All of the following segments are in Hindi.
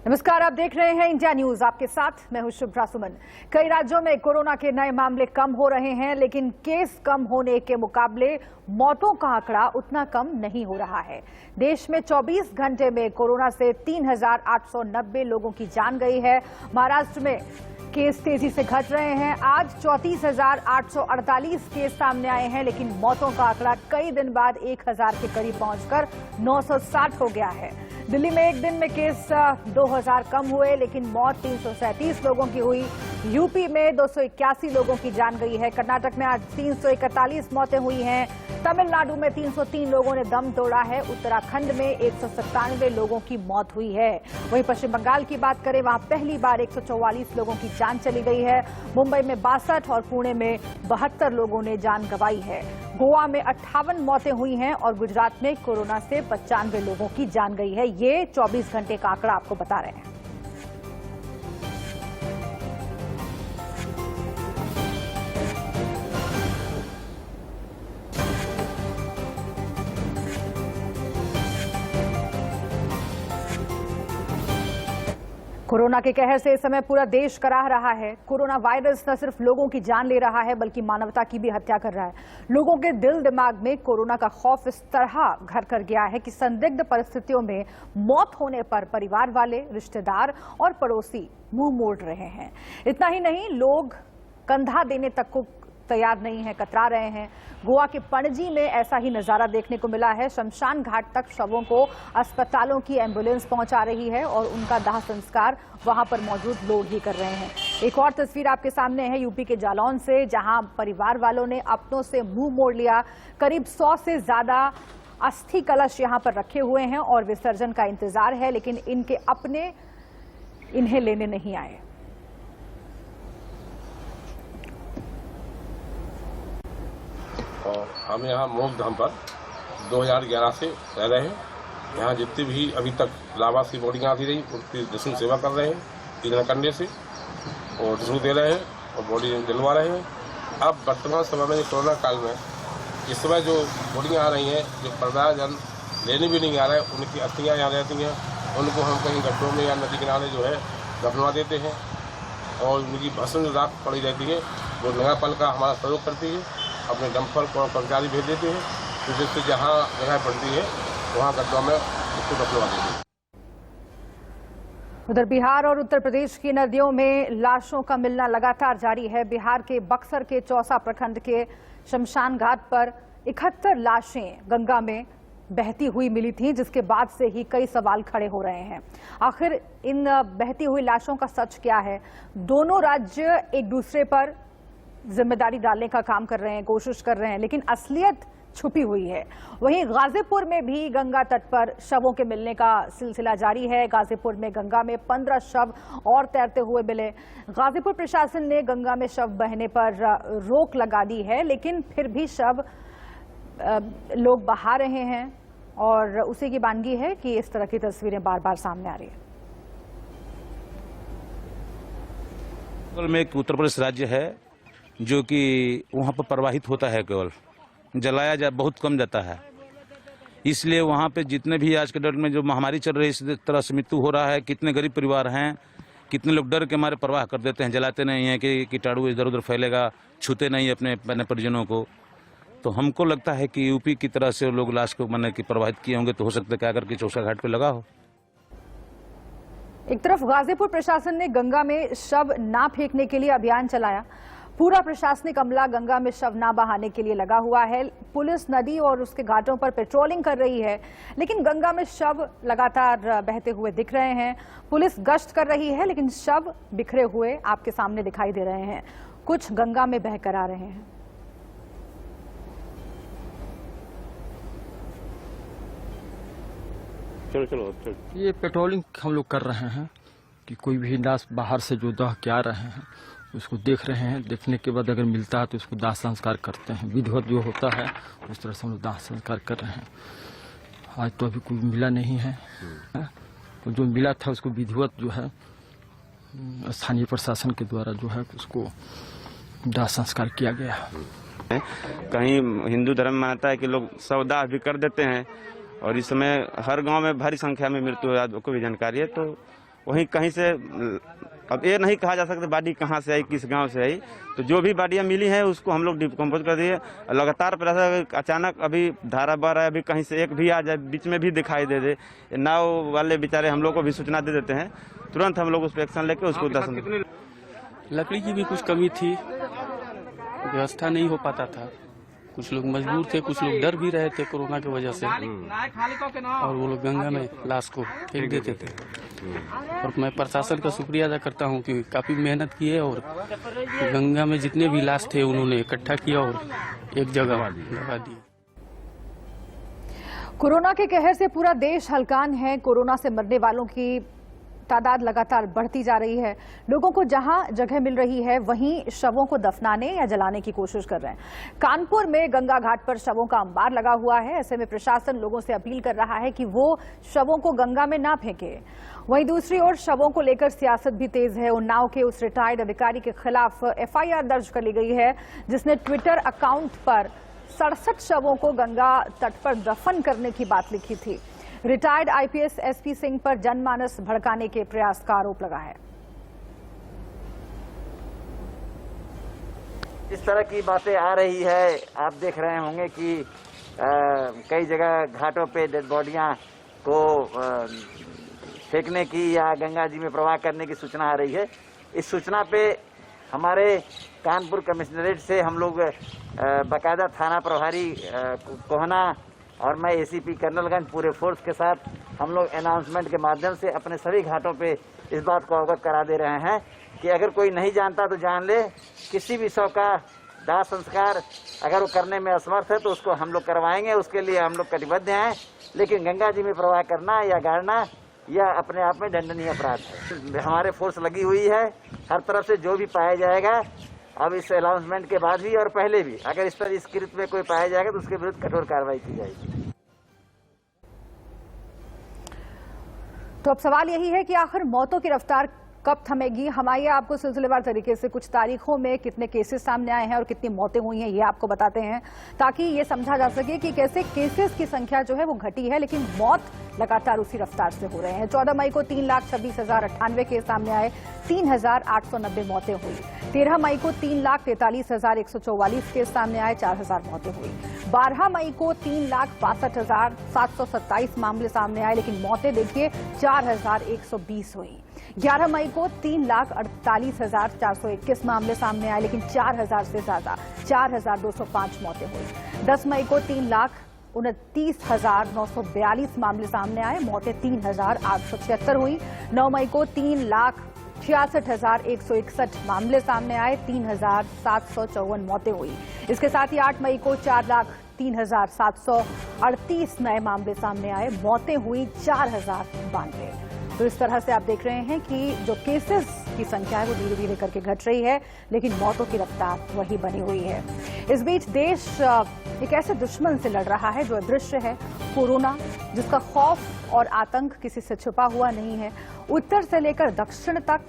नमस्कार, आप देख रहे हैं इंडिया न्यूज। आपके साथ मैं हूं शुभ्रा सुमन। कई राज्यों में कोरोना के नए मामले कम हो रहे हैं, लेकिन केस कम होने के मुकाबले मौतों का आंकड़ा उतना कम नहीं हो रहा है। देश में 24 घंटे में कोरोना से 3,890 लोगों की जान गई है। महाराष्ट्र में केस तेजी से घट रहे हैं। आज 34,848 केस सामने आए हैं, लेकिन मौतों का आंकड़ा कई दिन बाद 1,000 के करीब पहुंचकर 960 हो गया है। दिल्ली में एक दिन में केस 2,000 कम हुए, लेकिन मौत 337 लोगों की हुई। यूपी में 281 लोगों की जान गई है। कर्नाटक में आज 341 मौतें हुई हैं। तमिलनाडु में 303 लोगों ने दम तोड़ा है। उत्तराखंड में 197 लोगों की मौत हुई है। वहीं पश्चिम बंगाल की बात करें, वहां पहली बार 144 लोगों की जान चली गई है। मुंबई में 62 और पुणे में 72 लोगों ने जान गंवाई है। गोवा में 58 मौतें हुई हैं और गुजरात में कोरोना से 95 लोगों की जान गई है। ये 24 घंटे का आंकड़ा आपको बता रहे हैं। कोरोना के कहर से इस समय पूरा देश कराह रहा है। कोरोना वायरस न सिर्फ लोगों की जान ले रहा है, बल्कि मानवता की भी हत्या कर रहा है। लोगों के दिल दिमाग में कोरोना का खौफ इस तरह घर कर गया है कि संदिग्ध परिस्थितियों में मौत होने पर परिवार वाले, रिश्तेदार और पड़ोसी मुंह मोड़ रहे हैं। इतना ही नहीं, लोग कंधा देने तक को तैयार नहीं है, कतरा रहे हैं। गोवा के पणजी में ऐसा ही नजारा देखने को मिला है। शमशान घाट तक शवों को अस्पतालों की एम्बुलेंस पहुंचा रही है और उनका दाह संस्कार वहां पर मौजूद लोग ही कर रहे हैं। एक और तस्वीर आपके सामने है यूपी के जालौन से, जहां परिवार वालों ने अपनों से मुंह मोड़ लिया। करीब 100 से ज्यादा अस्थि कलश यहां पर रखे हुए हैं और विसर्जन का इंतजार है, लेकिन इनके अपने इन्हें लेने नहीं आए। और हम यहाँ मोक्ष धाम पर 2011 से रह रहे हैं। यहाँ जितनी भी अभी तक लाभार्थी बॉडियाँ आती रही, उनकी निःशुल्क सेवा कर रहे हैं। 3 करने से और निःशुल्क दे रहे हैं और बॉडी दिलवा रहे हैं। अब वर्तमान समय में कोरोना काल में इस समय जो बॉडियाँ आ रही हैं, जो परिवारजन लेने भी नहीं आ रहे हैं, उनकी अस्थियाँ यहाँ रहती हैं। उनको हम कहीं गड्ढों में या नदी किनारे जो है दफनवा देते हैं और उनकी भस्म जो रात पड़ी रहती है, वो नगापल का हमारा सहयोग करती है। अपने डंपर को कर्मचारी भेज देते हैं, तो जिससे जहाँ जगह पड़ती है वहाँ गड्ढों में उसको दफनवा देते हैं। उधर बिहार और उत्तर प्रदेश की नदियों में लाशों का मिलना लगातार जारी है। बिहार के बक्सर के चौसा प्रखंड के शमशान घाट पर 71 लाशें गंगा में बहती हुई मिली थी, जिसके बाद से ही कई सवाल खड़े हो रहे हैं। आखिर इन बहती हुई लाशों का सच क्या है? दोनों राज्य एक दूसरे पर जिम्मेदारी डालने का काम कर रहे हैं, कोशिश कर रहे हैं, लेकिन असलियत छुपी हुई है। वहीं गाजीपुर में भी गंगा तट पर शवों के मिलने का सिलसिला जारी है। गाजीपुर में गंगा में 15 शव और तैरते हुए मिले। गाजीपुर प्रशासन ने गंगा में शव बहने पर रोक लगा दी है, लेकिन फिर भी शव लोग बहा रहे हैं और उसी की वानगी है कि इस तरह की तस्वीरें बार बार सामने आ रही है। में एक उत्तर प्रदेश राज्य है जो कि वहाँ पर प्रवाहित होता है, केवल जलाया बहुत कम जाता है। इसलिए वहाँ पे जितने भी आज के डेट में जो महामारी चल रही है, इस तरह से मृत्यु हो रहा है। कितने गरीब परिवार हैं, कितने लोग डर के मारे प्रवाह कर देते हैं, जलाते नहीं हैं कि कीटाणु इधर उधर फैलेगा, छूते नहीं अपने परिजनों को। तो हमको लगता है कि यूपी की तरह से लोग लाश को मैंने कि प्रवाहित किए होंगे, तो हो सकता है क्या करके चौसा घाट पे लगा हो। एक तरफ गाजीपुर प्रशासन ने गंगा में शव ना फेंकने के लिए अभियान चलाया। पूरा प्रशासनिक अमला गंगा में शव ना बहाने के लिए लगा हुआ है। पुलिस नदी और उसके घाटों पर पेट्रोलिंग कर रही है, लेकिन गंगा में शव लगातार बहते हुए दिख रहे हैं। पुलिस गश्त कर रही है, लेकिन शव बिखरे हुए आपके सामने दिखाई दे रहे हैं। कुछ गंगा में बहकर आ रहे हैं। चलो। ये पेट्रोलिंग हम लोग कर रहे हैं कि कोई भी लाश बाहर से जो दह के आ रहे हैं उसको देख रहे हैं। देखने के बाद अगर मिलता है तो उसको दाह संस्कार करते हैं। विधिवत जो होता है उस तरह से हम लोग दाह संस्कार कर रहे हैं। आज तो अभी कोई मिला नहीं है, तो जो मिला था उसको विधिवत जो है स्थानीय प्रशासन के द्वारा जो है उसको दाह संस्कार किया गया। कहीं हिंदू धर्म मानता है कि लोग शवदाह भी कर देते हैं और इस समय हर गांव में भारी संख्या में मृत्यु हो रहा है, को भी जानकारी है। तो वहीं कहीं से अब ये नहीं कहा जा सकता बाडी कहाँ से आई, किस गांव से आई। तो जो भी बाडियाँ मिली हैं उसको हम लोग डिकम्पोज कर दिए। लगातार प्रयास, अचानक अभी धारा बह रहा है, अभी कहीं से एक भी आ जाए, बीच में भी दिखाई दे दे, नाव वाले बेचारे हम लोग को भी सूचना दे देते हैं, तुरंत हम लोग उस पर एक्शन लेके उसको दर्शन। लकड़ी की भी कुछ कमी थी, व्यवस्था नहीं हो पाता था, कुछ लोग मजबूर थे, कुछ लोग डर भी रहे थे कोरोना की वजह से, और वो लोग गंगा में लाश को फेंक देते थे। और मैं प्रशासन का शुक्रिया अदा करता हूँ कि काफी मेहनत की है और गंगा में जितने भी लाश थे उन्होंने इकट्ठा किया और एक जगह लगा दी। कोरोना के कहर से पूरा देश हलकान है। कोरोना से मरने वालों की तादाद लगातार बढ़ती जा रही है। लोगों को जहां जगह मिल रही है वहीं शवों को दफनाने या जलाने की कोशिश कर रहे हैं। कानपुर में गंगा घाट पर शवों का अंबार लगा हुआ है। ऐसे में प्रशासन लोगों से अपील कर रहा है कि वो शवों को गंगा में ना फेंके। वहीं दूसरी ओर शवों को लेकर सियासत भी तेज है। उन्नाव के उस रिटायर्ड अधिकारी के खिलाफ एफआईआर दर्ज कर ली गई है जिसने ट्विटर अकाउंट पर 67 शवों को गंगा तट पर दफन करने की बात लिखी थी। रिटायर्ड आईपीएस एसपी सिंह पर जनमानस भड़काने के प्रयास का आरोप लगा है। इस तरह की बातें आ रही है, आप देख रहे होंगे कि कई जगह घाटों पे डेड बॉडियां को फेंकने की या गंगा जी में प्रवाह करने की सूचना आ रही है। इस सूचना पे हमारे कानपुर कमिश्नरेट से हम लोग बाकायदा थाना प्रभारी कोहना और मैं एसीपी कर्नलगंज पूरे फोर्स के साथ हम लोग अनाउंसमेंट के माध्यम से अपने सभी घाटों पे इस बात को अवगत करा दे रहे हैं कि अगर कोई नहीं जानता तो जान ले, किसी भी शव का दाह संस्कार अगर वो करने में असमर्थ है तो उसको हम लोग करवाएंगे। उसके लिए हम लोग कटिबद्ध हैं, लेकिन गंगा जी में प्रवाह करना या गाड़ना यह अपने आप में दंडनीय अपराध है। हमारे फोर्स लगी हुई है, हर तरफ से जो भी पाया जाएगा, अब इस अनाउंसमेंट के बाद भी और पहले भी अगर इस तरह इस कृत्य में कोई पाया जाएगा तो उसके विरुद्ध कठोर कार्रवाई की जाएगी। तो अब सवाल यही है कि आखिर मौतों की रफ्तार कब थमेगी। हम आइए आपको सिलसिलेवार तरीके से कुछ तारीखों में कितने केसेस सामने आए हैं और कितनी मौतें हुई हैं ये आपको बताते हैं, ताकि ये समझा जा सके कि कैसे केसेस की संख्या जो है वो घटी है लेकिन मौत लगातार उसी रफ्तार से हो रहे हैं। 14 मई को 3,26,098 केस सामने आए, 3,890 मौतें हुई। 13 मई को 3,43,144 केस सामने आए, 4,000 मौतें हुई। 12 मई को 3,62,727 मामले सामने आए, लेकिन मौतें देखिए 4,120 हुई। 11 मई को 3,48,421 मामले सामने आए, लेकिन 4,000 से ज्यादा 4,205 मौतें हुई। 10 मई को 3,29,942 मामले सामने आए, मौतें 3,876 हुई। 9 मई को 3,66,161 मामले सामने आए, 3,754 मौतें हुई। इसके साथ ही 8 मई को 4,03,738 नए मामले सामने आए, मौतें हुई 4,092। तो इस तरह से आप देख रहे हैं कि जो केसेस की संख्या है वो धीरे धीरे करके घट रही है, लेकिन मौतों की रफ्तार वही बनी हुई है। इस बीच देश एक ऐसे दुश्मन से लड़ रहा है जो अदृश्य है, कोरोना, जिसका खौफ और आतंक किसी से छुपा हुआ नहीं है। उत्तर से लेकर दक्षिण तक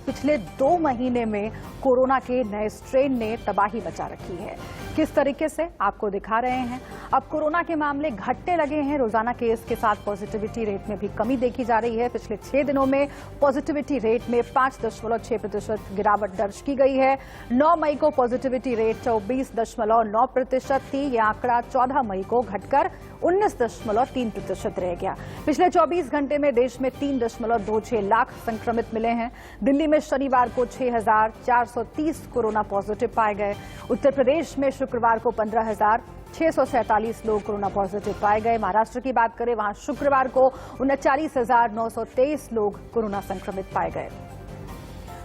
पिछले 2 महीने में कोरोना के नए स्ट्रेन ने तबाही मचा रखी है। किस तरीके से आपको दिखा रहे हैं। अब कोरोना के मामले घटने लगे हैं, रोजाना केस के साथ पॉजिटिविटी रेट में भी कमी देखी जा रही है। पिछले 6 दिनों में पॉजिटिविटी रेट में 5.6% गिरावट दर्ज की गई है। 9 मई को पॉजिटिविटी रेट 24.9% थी। यह आंकड़ा 14 मई को घटकर 19.3% रह गया। पिछले 24 घंटे में देश में 3.26 लाख संक्रमित मिले हैं। दिल्ली में शनिवार को 6,430 कोरोना पॉजिटिव पाए गए। उत्तर प्रदेश में शुक्रवार को 15,647 लोग कोरोना पॉजिटिव पाए गए। महाराष्ट्र की बात करें, वहां शुक्रवार को 39,923 लोग कोरोना संक्रमित पाए गए।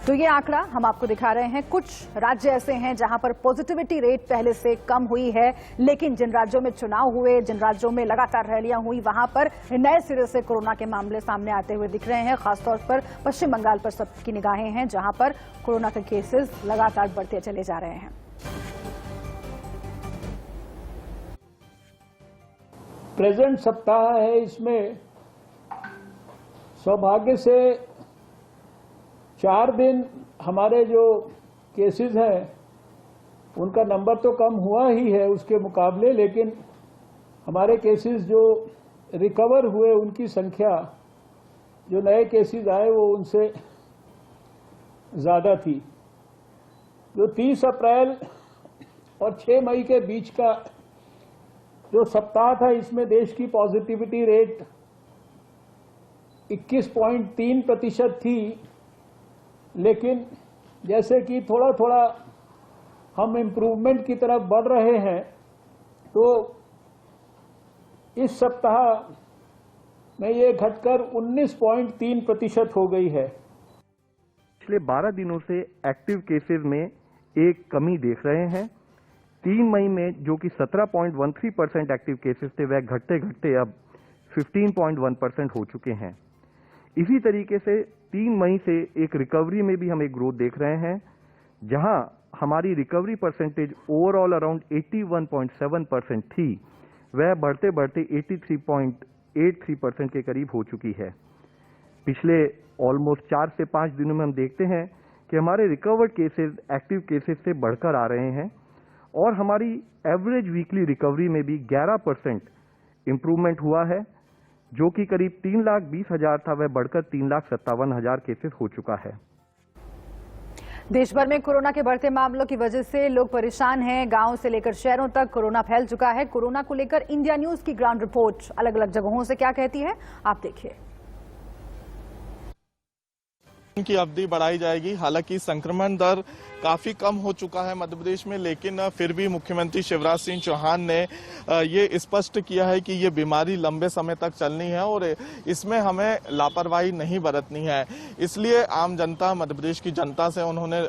तो ये आंकड़ा हम आपको दिखा रहे हैं। कुछ राज्य ऐसे हैं जहां पर पॉजिटिविटी रेट पहले से कम हुई है, लेकिन जिन राज्यों में चुनाव हुए, जिन राज्यों में लगातार रैलियां हुई, वहां पर नए सिरे से कोरोना के मामले सामने आते हुए दिख रहे हैं। खासतौर पर पश्चिम बंगाल पर सबकी निगाहें हैं, जहां पर कोरोना के केसेस लगातार बढ़ते चले जा रहे हैं। प्रेजेंट सप्ताह है, इसमें सौभाग्य से 4 दिन हमारे जो केसेस हैं उनका नंबर तो कम हुआ ही है उसके मुकाबले, लेकिन हमारे केसेस जो रिकवर हुए उनकी संख्या जो नए केसेस आए वो उनसे ज़्यादा थी। जो 30 अप्रैल और 6 मई के बीच का जो सप्ताह था, इसमें देश की पॉजिटिविटी रेट 21.3% थी। लेकिन जैसे कि थोड़ा थोड़ा हम इम्प्रूवमेंट की तरफ बढ़ रहे हैं, तो इस सप्ताह में ये घटकर 19.3% हो गई है। पिछले 12 दिनों से एक्टिव केसेस में एक कमी देख रहे हैं। 3 मई में जो कि 17.13% एक्टिव केसेस थे, वह घटते घटते अब 15.1% हो चुके हैं। इसी तरीके से 3 मई से एक रिकवरी में भी हम एक ग्रोथ देख रहे हैं, जहां हमारी रिकवरी परसेंटेज ओवरऑल अराउंड 81.7% थी, वह बढ़ते बढ़ते 83.83% के करीब हो चुकी है। पिछले ऑलमोस्ट 4 से 5 दिनों में हम देखते हैं कि हमारे रिकवर्ड केसेस एक्टिव केसेस से बढ़कर आ रहे हैं और हमारी एवरेज वीकली रिकवरी में भी 11% इंप्रूवमेंट हुआ है, जो कि करीब 3,20,000 था, वह बढ़कर 3,57,000 केसेस हो चुका है। देश भर में कोरोना के बढ़ते मामलों की वजह से लोग परेशान हैं। गांव से लेकर शहरों तक कोरोना फैल चुका है। कोरोना को लेकर इंडिया न्यूज की ग्राउंड रिपोर्ट अलग अलग जगहों से क्या कहती है, आप देखिए। की अवधि बढ़ाई जाएगी। हालांकि संक्रमण दर काफी कम हो चुका है मध्य प्रदेश में, लेकिन फिर भी मुख्यमंत्री शिवराज सिंह चौहान ने ये स्पष्ट किया है कि ये बीमारी लंबे समय तक चलनी है और इसमें हमें लापरवाही नहीं बरतनी है। इसलिए आम जनता, मध्य प्रदेश की जनता से उन्होंने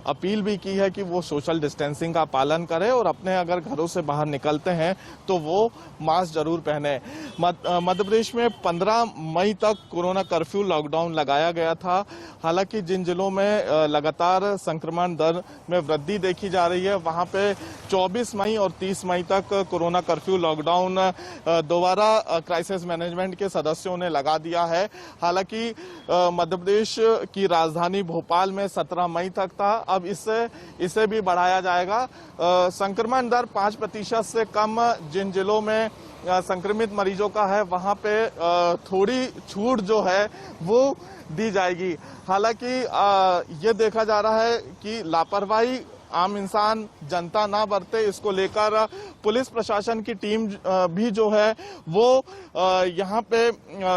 अपील भी की है कि वो सोशल डिस्टेंसिंग का पालन करें और अपने अगर घरों से बाहर निकलते हैं तो वो मास्क जरूर पहने। मध्य प्रदेश में 15 मई तक कोरोना कर्फ्यू लॉकडाउन लगाया गया था। हालांकि जिन जिलों में लगातार संक्रमण दर में वृद्धि देखी जा रही है, वहां पे 24 मई और 30 मई तक कोरोना कर्फ्यू लॉकडाउन दोबारा क्राइसिस मैनेजमेंट के सदस्यों ने लगा दिया है। हालांकि मध्य प्रदेश की राजधानी भोपाल में 17 मई तक था, अब इसे भी बढ़ाया जाएगा। संक्रमण दर 5% से कम जिन जिलों में संक्रमित मरीजों का है, वहां पे थोड़ी छूट जो है वो दी जाएगी। हालांकि ये देखा जा रहा है कि लापरवाही आम इंसान, जनता ना बरते, इसको लेकर पुलिस प्रशासन की टीम भी जो है वो यहाँ पे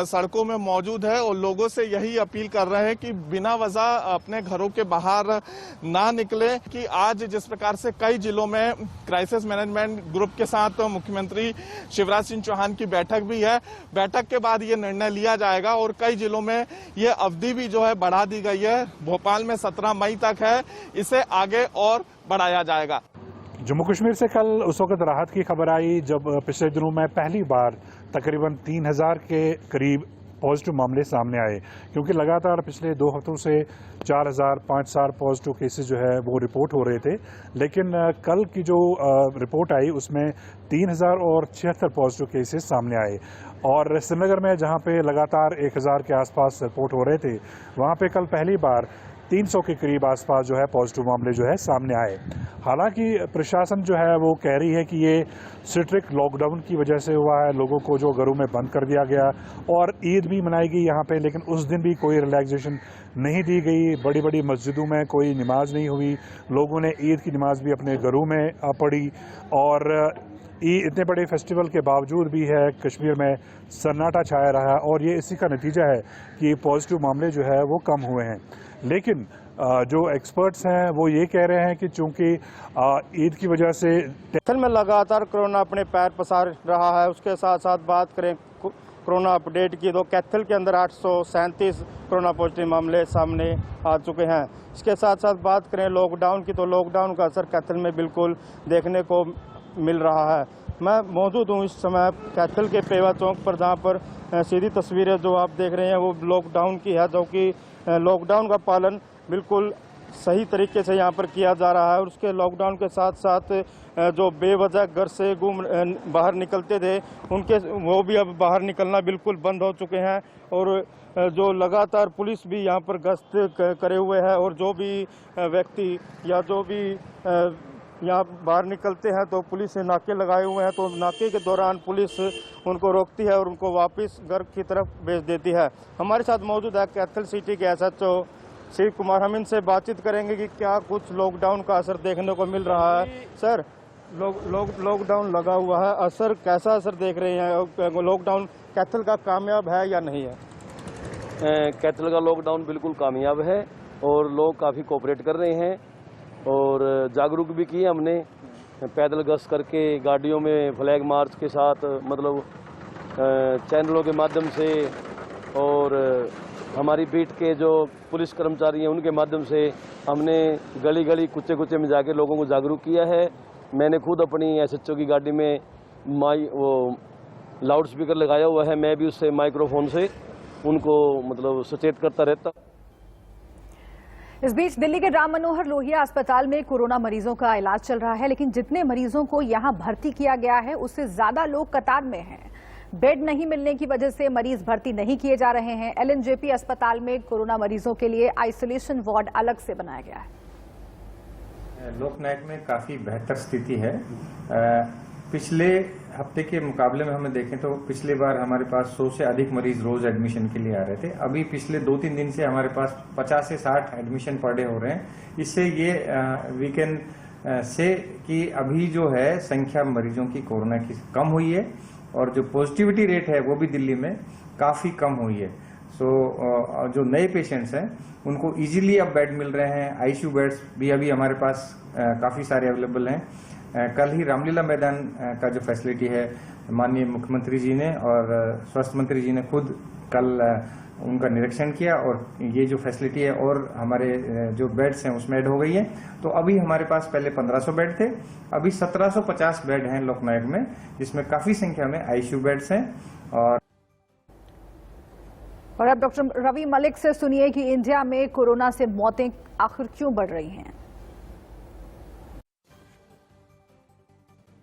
सड़कों में मौजूद है और लोगों से यही अपील कर रहे हैं कि बिना वजह अपने घरों के बाहर ना निकले। कि आज जिस प्रकार से कई जिलों में क्राइसिस मैनेजमेंट ग्रुप के साथ मुख्यमंत्री शिवराज सिंह चौहान की बैठक भी है, बैठक के बाद ये निर्णय लिया जाएगा और कई जिलों में ये अवधि भी जो है बढ़ा दी गई है। भोपाल में 17 मई तक है, इसे आगे और बढ़ाया जाएगा। जम्मू कश्मीर से कल उस वक्त राहत की खबर आई जब पिछले दिनों में पहली बार तकरीबन 3,000 के करीब पॉजिटिव मामले सामने आए, क्योंकि लगातार पिछले 2 हफ्तों से 4,000, 5,000 पॉजिटिव केसेस जो है वो रिपोर्ट हो रहे थे। लेकिन कल की जो रिपोर्ट आई उसमें 3,076 पॉजिटिव केसेस सामने आए और श्रीनगर में जहां पे लगातार 1,000 के आसपास रिपोर्ट हो रहे थे, वहां पे कल पहली बार 300 के करीब आसपास जो है पॉजिटिव मामले जो है सामने आए। हालांकि प्रशासन जो है वो कह रही है कि ये स्ट्रिक्ट लॉकडाउन की वजह से हुआ है, लोगों को जो घरों में बंद कर दिया गया और ईद भी मनाई गई यहाँ पे, लेकिन उस दिन भी कोई रिलैक्सेशन नहीं दी गई। बड़ी बड़ी मस्जिदों में कोई नमाज नहीं हुई, लोगों ने ईद की नमाज भी अपने घरों में पढ़ी और इतने बड़े फेस्टिवल के बावजूद भी है कश्मीर में सन्नाटा छाया रहा और ये इसी का नतीजा है कि पॉजिटिव मामले जो है वो कम हुए हैं। लेकिन जो एक्सपर्ट्स हैं वो ये कह रहे हैं कि चूंकि ईद की वजह से कैथल में लगातार कोरोना अपने पैर पसार रहा है, उसके साथ साथ बात करें कोरोना अपडेट की तो कैथल के अंदर 837 कोरोना पॉजिटिव मामले सामने आ चुके हैं। इसके साथ साथ बात करें लॉकडाउन की तो लॉकडाउन का असर कैथल में बिल्कुल देखने को मिल रहा है। मैं मौजूद हूँ इस समय कैथल के पेवा चौक पर, जहाँ पर सीधी तस्वीरें जो आप देख रहे हैं वो लॉकडाउन की है, जो कि लॉकडाउन का पालन बिल्कुल सही तरीके से यहाँ पर किया जा रहा है। और उसके लॉकडाउन के साथ साथ जो बेवजह घर से बाहर निकलते थे वो भी अब बाहर निकलना बिल्कुल बंद हो चुके हैं और जो लगातार पुलिस भी यहाँ पर गश्त करे हुए है और जो भी व्यक्ति या जो भी यहाँ बाहर निकलते हैं तो पुलिस ने नाके लगाए हुए हैं, तो नाके के दौरान पुलिस उनको रोकती है और उनको वापस घर की तरफ भेज देती है। हमारे साथ मौजूद है कैथल सिटी के SHO शिव कुमार। हम इनसे बातचीत करेंगे कि क्या कुछ लॉकडाउन का असर देखने को मिल रहा है। सर, लॉकडाउन लगा हुआ है, असर कैसा असर देख रहे हैं? लॉकडाउन कैथल का कामयाब है या नहीं है? कैथल का लॉकडाउन बिल्कुल कामयाब है और लोग काफ़ी कोऑपरेट कर रहे हैं और जागरूक भी किए हमने। पैदल गश्त करके, गाड़ियों में फ्लैग मार्च के साथ, मतलब चैनलों के माध्यम से, और हमारी बीट के जो पुलिस कर्मचारी हैं उनके माध्यम से हमने गली गली कुच्चे कुच्चे में जाके लोगों को जागरूक किया है। मैंने खुद अपनी SHO की गाड़ी में लाउड स्पीकर लगाया हुआ है, मैं भी उससे माइक्रोफोन से उनको मतलब सचेत करता रहता। इस बीच दिल्ली के राम मनोहर लोहिया अस्पताल में कोरोना मरीजों का इलाज चल रहा है, लेकिन जितने मरीजों को यहां भर्ती किया गया है उससे ज्यादा लोग कतार में हैं। बेड नहीं मिलने की वजह से मरीज भर्ती नहीं किए जा रहे हैं। LNJP अस्पताल में कोरोना मरीजों के लिए आइसोलेशन वार्ड अलग से बनाया गया है। लोकनायक में काफी बेहतर स्थिति है। पिछले हफ्ते के मुकाबले में हमें देखें तो पिछली बार हमारे पास 100 से अधिक मरीज रोज एडमिशन के लिए आ रहे थे। अभी पिछले 2-3 दिन से हमारे पास 50 से 60 एडमिशन पर डे हो रहे हैं। इससे ये वीकेंड से कि अभी जो है संख्या मरीजों की कोरोना की कम हुई है और जो पॉजिटिविटी रेट है वो भी दिल्ली में काफी कम हुई है। जो नए पेशेंट्स हैं उनको इजीली अब बेड मिल रहे हैं। ICU बेड्स भी अभी हमारे पास काफी सारे अवेलेबल हैं। कल ही रामलीला मैदान का जो फैसिलिटी है माननीय मुख्यमंत्री जी ने और स्वास्थ्य मंत्री जी ने खुद कल उनका निरीक्षण किया और ये जो फैसिलिटी है और हमारे जो बेड्स हैं उसमें ऐड हो गई है। तो अभी हमारे पास पहले 1500 बेड थे, अभी 1750 बेड हैं लोकनायक में, जिसमें काफी संख्या में ICU बेड्स हैं। और अब डॉक्टर रवि मलिक से सुनिए कि इंडिया में कोरोना से मौतें आखिर क्यों बढ़ रही हैं।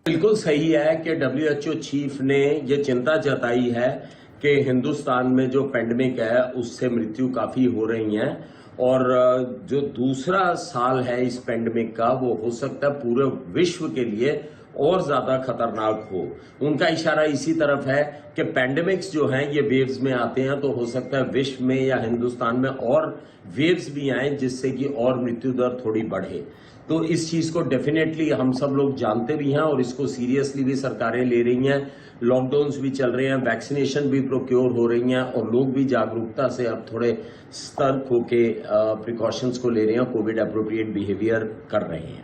बिल्कुल सही है कि WHO चीफ ने ये चिंता जताई है कि हिंदुस्तान में जो पेंडेमिक है उससे मृत्यु काफी हो रही हैं और जो दूसरा साल है इस पेंडेमिक का वो हो सकता है पूरे विश्व के लिए और ज्यादा खतरनाक हो। उनका इशारा इसी तरफ है कि पेंडेमिक्स जो हैं ये वेव्स में आते हैं, तो हो सकता है विश्व में या हिंदुस्तान में और वेव्स भी आए जिससे कि और मृत्यु दर थोड़ी बढ़े। तो इस चीज को डेफिनेटली हम सब लोग जानते भी हैं और इसको सीरियसली भी सरकारें ले रही हैं। लॉकडाउन्स भी चल रहे हैं, वैक्सीनेशन भी प्रोक्योर हो रही हैं और लोग भी जागरूकता से अब थोड़े सतर्क होके प्रिकॉशंस को ले रहे हैं, कोविड एप्रोप्रिएट बिहेवियर कर रहे हैं।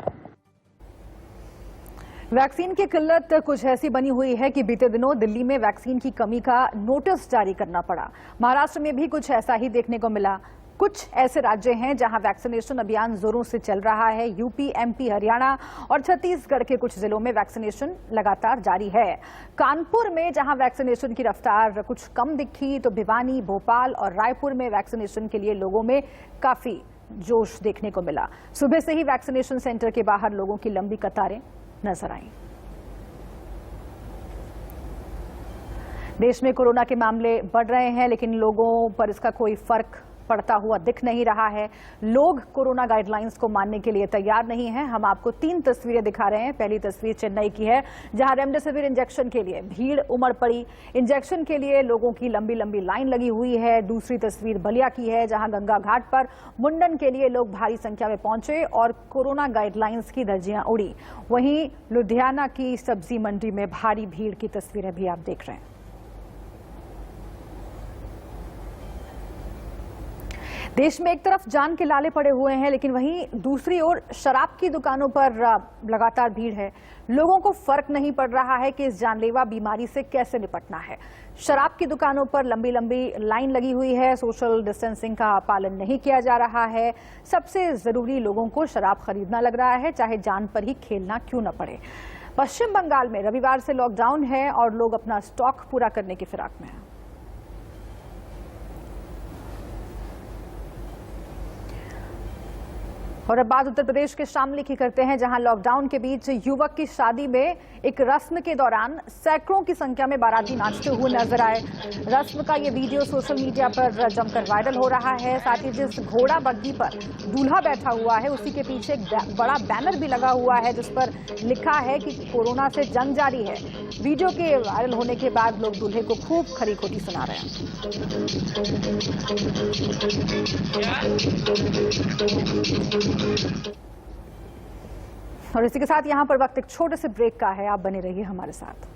वैक्सीन की किल्लत कुछ ऐसी बनी हुई है कि बीते दिनों दिल्ली में वैक्सीन की कमी का नोटिस जारी करना पड़ा। महाराष्ट्र में भी कुछ ऐसा ही देखने को मिला। कुछ ऐसे राज्य हैं जहां वैक्सीनेशन अभियान जोरों से चल रहा है। यूपी, MP, हरियाणा और छत्तीसगढ़ के कुछ जिलों में वैक्सीनेशन लगातार जारी है। कानपुर में जहां वैक्सीनेशन की रफ्तार कुछ कम दिखी, तो भिवानी, भोपाल और रायपुर में वैक्सीनेशन के लिए लोगों में काफी जोश देखने को मिला। सुबह से ही वैक्सीनेशन सेंटर के बाहर लोगों की लंबी कतारें नजर आईं। देश में कोरोना के मामले बढ़ रहे हैं, लेकिन लोगों पर इसका कोई फर्क पड़ता हुआ दिख नहीं रहा है। लोग कोरोना गाइडलाइंस को मानने के लिए तैयार नहीं हैं। हम आपको 3 तस्वीरें दिखा रहे हैं। पहली तस्वीर चेन्नई की है, जहां रेमडेसिविर इंजेक्शन के लिए भीड़ उमड़ पड़ी। इंजेक्शन के लिए लोगों की लंबी लंबी लाइन लगी हुई है। दूसरी तस्वीर बलिया की है, जहां गंगा घाट पर मुंडन के लिए लोग भारी संख्या में पहुंचे और कोरोना गाइडलाइंस की धज्जियां उड़ी। वहीं लुधियाना की सब्जी मंडी में भारी भीड़ की तस्वीरें भी आप देख रहे हैं। देश में एक तरफ जान के लाले पड़े हुए हैं, लेकिन वहीं दूसरी ओर शराब की दुकानों पर लगातार भीड़ है। लोगों को फर्क नहीं पड़ रहा है कि इस जानलेवा बीमारी से कैसे निपटना है। शराब की दुकानों पर लंबी लंबी लाइन लगी हुई है। सोशल डिस्टेंसिंग का पालन नहीं किया जा रहा है। सबसे जरूरी लोगों को शराब खरीदना लग रहा है, चाहे जान पर ही खेलना क्यों न पड़े। पश्चिम बंगाल में रविवार से लॉकडाउन है और लोग अपना स्टॉक पूरा करने की फिराक में हैं। और अब बात उत्तर प्रदेश के शामली की करते हैं, जहां लॉकडाउन के बीच युवक की शादी में एक रस्म के दौरान सैकड़ों की संख्या में बाराती नाचते हुए नजर आए। रस्म का ये वीडियो सोशल मीडिया पर जमकर वायरल हो रहा है। साथ ही जिस घोड़ा बग्घी पर दूल्हा बैठा हुआ है उसी के पीछे एक बड़ा बैनर भी लगा हुआ है जिस पर लिखा है कि कोरोना से जंग जारी है। वीडियो के वायरल होने के बाद लोग दूल्हे को खूब खरी खोटी सुना रहे हैं। और इसी के साथ यहां पर वक्त एक छोटे से ब्रेक का है, आप बने रहिए हमारे साथ।